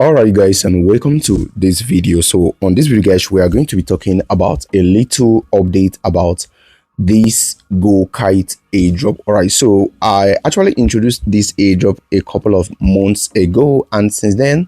Alright guys, and welcome to this video. So on this video guys, we are going to be talking about a little update about this Go Kite airdrop. Alright, so I actually introduced this airdrop a couple of months ago, and since then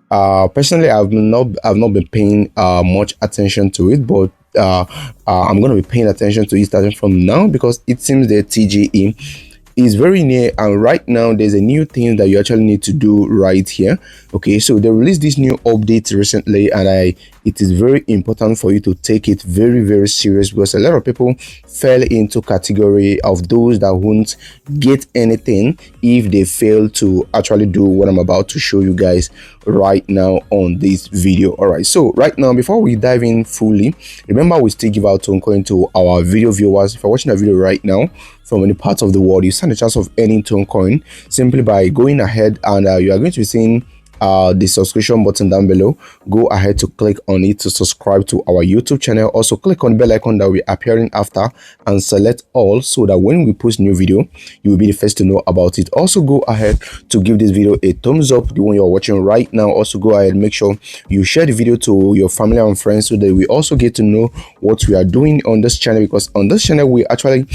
personally I've not been paying much attention to it, but I'm going to be paying attention to it starting from now because it seems the TGE is very near, and right now there's a new thing that you actually need to do right here. Okay, so they released this new update recently, and it is very important for you to take it very serious, because a lot of people fell into category of those that won't get anything if they fail to actually do what I'm about to show you guys right now on this video. All right, so right now, before we dive in fully, remember we still give out Tonecoin to our video viewers. If you're watching a video right now from any part of the world, you stand a chance of earning Tonecoin simply by going ahead, and you are going to be seeing the subscription button down below. Go ahead to click on it to subscribe to our YouTube channel. Also click on the bell icon that will be appearing after and select all, so that when we post new video you will be the first to know about it. Also go ahead to give this video a thumbs up, the one you're watching right now. Also go ahead, make sure you share the video to your family and friends, so that we also get to know what we are doing on this channel, because on this channel we actually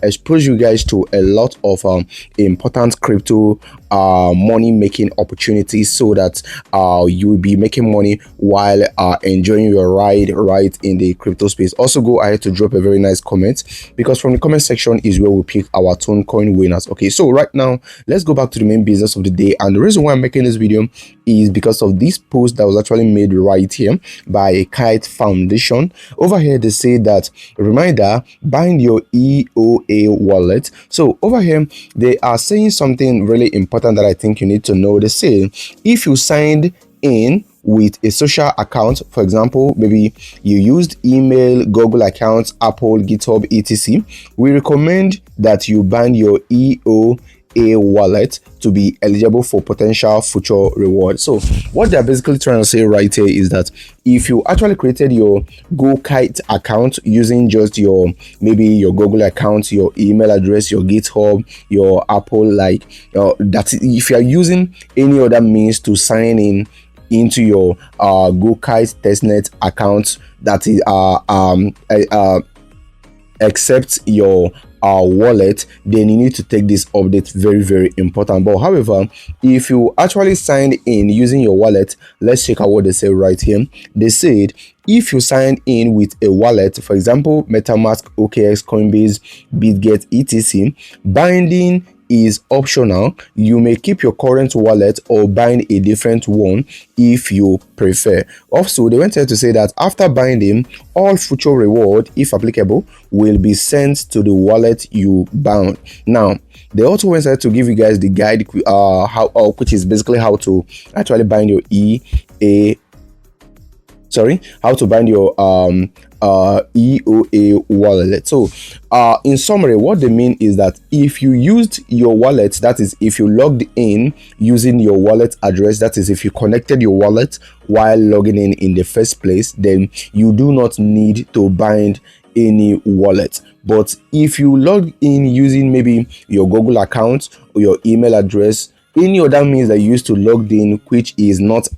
expose you guys to a lot of important crypto money making opportunities, so that you will be making money while enjoying your ride right in the crypto space. Also go ahead to drop a very nice comment, because from the comment section is where we pick our Tonecoin winners. Okay, so right now let's go back to the main business of the day, and the reason why I'm making this video is because of this post that was actually made right here by Kite Foundation. Over here they say that, reminder, bind your EOA wallet. So over here they are saying something really important that I think you need to know. They say if you signed in with a social account, for example, maybe you used email, Google accounts, Apple, GitHub, etc., we recommend that you bind your EOA wallet to be eligible for potential future rewards. So what they're basically trying to say right here is that if you actually created your Go Kite account using just your Google account, your email address, your GitHub, your Apple, that if you are using any other means to sign in into your Go Kite testnet account that is except your wallet, then you need to take this update very important. But however, if you actually signed in using your wallet, let's check out what they say right here. They said if you signed in with a wallet, for example MetaMask, OKX, Coinbase, BitGet, etc., binding is optional. You may keep your current wallet or bind a different one if you prefer. Also, they went ahead to say that after binding, all future reward, if applicable, will be sent to the wallet you bound. Now they also went ahead to give you guys the guide which is basically how to actually bind your how to bind your EOA wallet. So in summary, what they mean is that if you used your wallet, that is if you logged in using your wallet address, that is if you connected your wallet while logging in the first place, then you do not need to bind any wallet. But if you log in using maybe your Google account or your email address, any other means that you used to log in which is not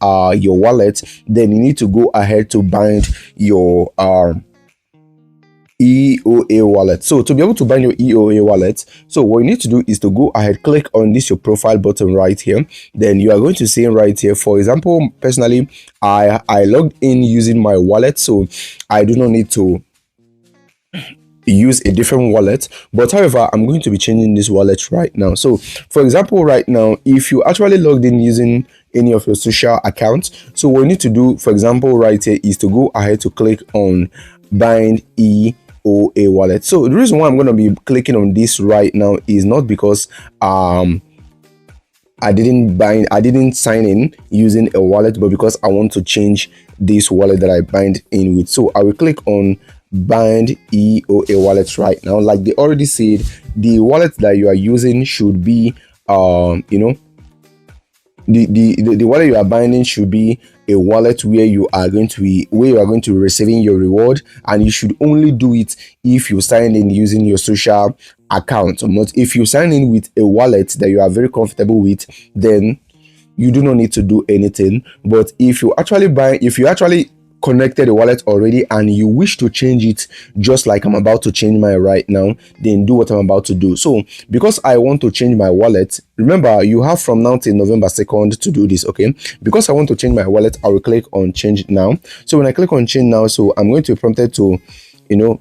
your wallet, then you need to go ahead to bind your EOA wallet. So to be able to bind your EOA wallet, so what you need to do is to go ahead, click on this your profile button right here. Then you are going to see right here, for example, personally I logged in using my wallet, so I do not need to use a different wallet. But however, I'm going to be changing this wallet right now. So for example, right now, if you actually logged in using any of your social accounts, so what you need to do, for example, right here, is to go ahead to click on bind EOA wallet. So the reason why I'm going to be clicking on this right now is not because I didn't sign in using a wallet, but because I want to change this wallet that I bind in with. So I will click on bind EOA wallet right now. Like they already said, the wallet that you are using should be the wallet you are binding should be a wallet where you are going to be receiving your reward, and you should only do it if you sign in using your social account. Not if you sign in with a wallet that you are very comfortable with, then you do not need to do anything. But if you actually connected a wallet already and you wish to change it, just like I'm about to change mine right now, then do what I'm about to do. So because I want to change my wallet, remember you have from now till November 2nd to do this. Okay, because I want to change my wallet, I will click on change now. So when I click on change now, so I'm going to be prompted to, you know,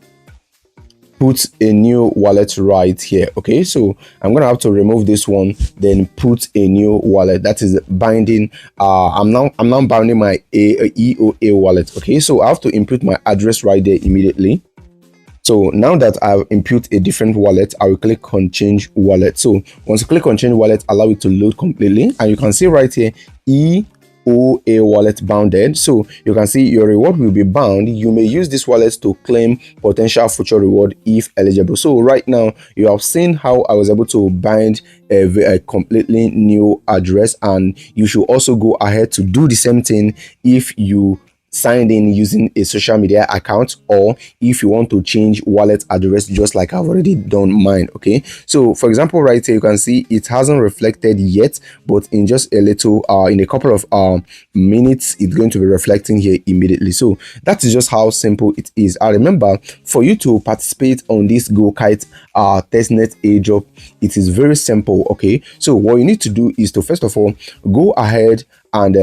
put a new wallet right here. Okay, so I'm gonna have to remove this one, then put a new wallet that is binding. I'm now binding my EOA wallet. Okay, so I have to input my address right there immediately. So now that I've input a different wallet, I will click on change wallet. So once you click on change wallet, allow it to load completely, and you can see right here EOA wallet bounded. So you can see your reward will be bound. You may use this wallet to claim potential future reward if eligible. So right now you have seen how I was able to bind a completely new address, and you should also go ahead to do the same thing if you signed in using a social media account, or if you want to change wallet address just like I've already done mine. Okay, so for example right here you can see it hasn't reflected yet, but in just a little in a couple of minutes it's going to be reflecting here immediately. So that is just how simple it is. I remember for you to participate on this Go Kite testnet airdrop, it is very simple. Okay, so what you need to do is to first of all go ahead and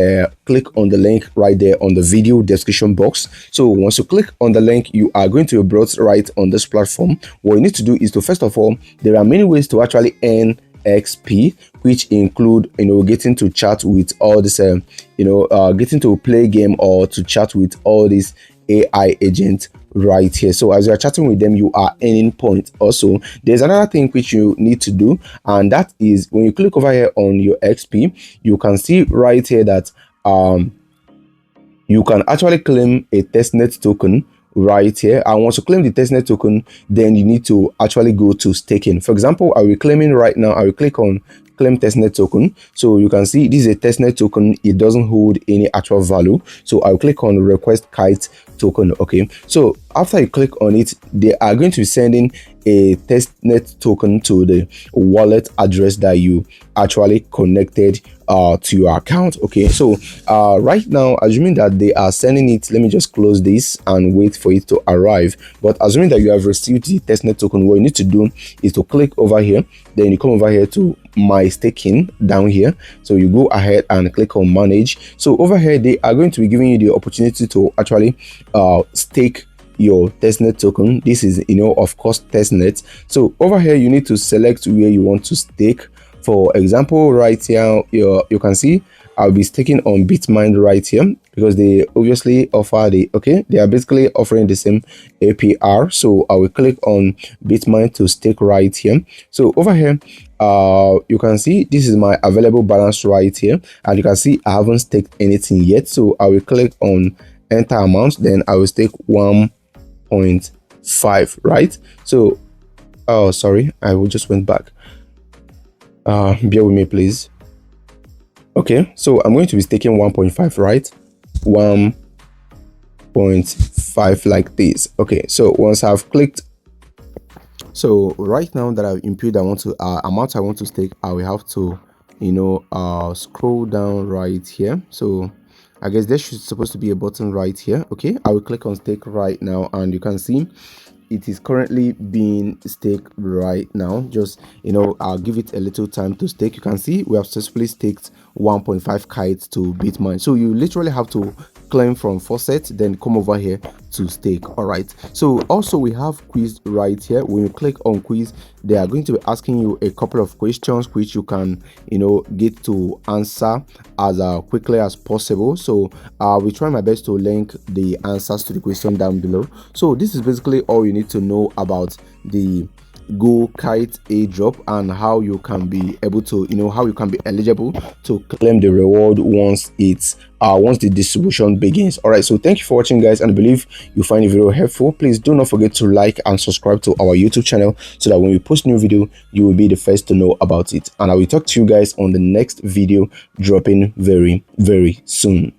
click on the link right there on the video description box. So once you click on the link, you are going to be brought right on this platform. What you need to do is to first of all, there are many ways to actually earn XP, which include, you know, getting to chat with all this getting to play game or to chat with all these AI agents right here. So as you are chatting with them, you are earning points. Also, there's another thing which you need to do, and that is when you click over here on your XP, you can see right here that you can actually claim a testnet token right here. And once you claim the testnet token, then you need to actually go to staking. For example, I will claiming right now. I will click on claim testnet token. So you can see this is a testnet token. It doesn't hold any actual value. So I'll click on request kite token. Okay, so after you click on it, they are going to be sending a testnet token to the wallet address that you actually connected to your account. Okay, so right now, assuming that they are sending it, let me just close this and wait for it to arrive. But assuming that you have received the testnet token, what you need to do is to click over here, then you come over here to my staking down here. So you go ahead and click on manage. So over here they are going to be giving you the opportunity to actually stake your testnet token. This is, you know, of course, testnet. So over here you need to select where you want to stake. For example, right here you can see I'll be staking on Bitmine right here, because they obviously offer they are basically offering the same APR. So I will click on Bitmine to stake right here. So over here you can see this is my available balance right here, and you can see I haven't staked anything yet. So I will click on enter amount, then I will stake 1.5, right? So oh sorry, I will just went back. Bear with me please. Okay, so I'm going to be staking 1.5, right? 1.5 like this. Okay, so once I've clicked, so right now that I've input amount I want to stake, I will have to, you know, scroll down right here. So I guess there should supposed to be a button right here. Okay, I will click on stake right now, and you can see it is currently being staked right now. Just, you know, I'll give it a little time to stake. You can see we have successfully staked 1.5 kites to Bitmine. So you literally have to claim from faucet, then come over here to stake. All right, so also we have quiz right here. When you click on quiz, they are going to be asking you a couple of questions which you can, you know, get to answer as quickly as possible. So we try my best to link the answers to the question down below. So this is basically all you need to know about the Go Kite airdrop and how you can be able to, you know, how you can be eligible to claim the reward once it's once the distribution begins. All right, so thank you for watching, guys, and I believe you find the video helpful. Please do not forget to like and subscribe to our YouTube channel so that when we post new video, you will be the first to know about it. And I will talk to you guys on the next video dropping very soon.